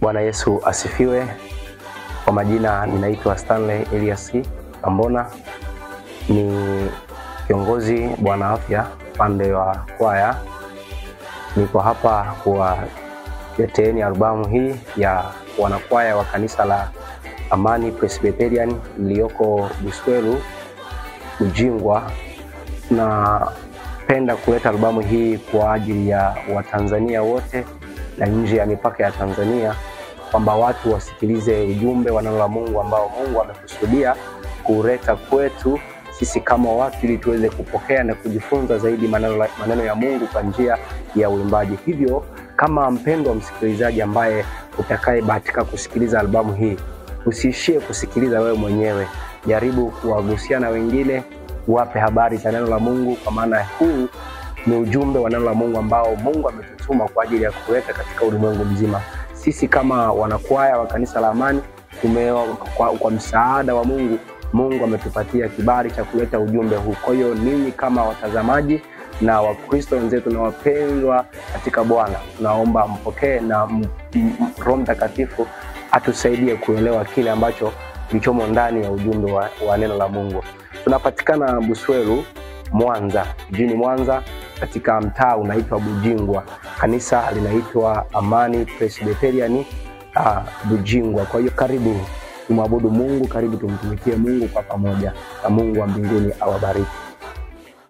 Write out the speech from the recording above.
Bwana Yesu asifiwe. Kwa majina ninaitwa Stanley Elias Ambona, ni kiongozi bwana afya pande wa kwaya. Niko hapa kwa leteeni albamu hii ya wanakwaya wa kanisa la Amani Presbyterian iliyoko Buswelu Ujingwa. Napenda kuleta albamu hii kwa ajili ya Watanzania wote na nje ya mipaka ya Tanzania, kwamba watu wasikilize ujumbe wa neno la Mungu ambao Mungu amekusudia kuleta kwetu sisi kama watu, ili tuweze kupokea na kujifunza zaidi maneno ya Mungu kwa njia ya uimbaji. Hivyo kama mpendwa msikilizaji ambaye utakayebahatika kusikiliza albamu hii, usiishie kusikiliza wewe mwenyewe, jaribu kuwagusia na wengine, wape habari za neno la Mungu, kwa maana huu ni ujumbe wa neno la Mungu ambao Mungu ametutuma kwa ajili ya kuleta katika ulimwengu mzima. Sisi kama wanakwaya wa kanisa la Amani kwa msaada wa Mungu, Mungu ametupatia kibali cha kuleta ujumbe huu. Kwa hiyo ninyi kama watazamaji na Wakristo wenzetu na wapendwa katika Bwana, tunaomba mpokee na Roho Mtakatifu atusaidie kuelewa kile ambacho kilichomo ndani ya ujumbe wa neno la Mungu. Tunapatikana Buswelu, Mwanza, jijini Mwanza, katika mtaa unaitwa Bujingwa. Kanisa linaitwa Amani Presbyterian Bujingwa. Kwa hiyo karibu tumwabudu Mungu, karibu tumtumikie Mungu kwa pamoja, na Mungu wa mbinguni awabariki.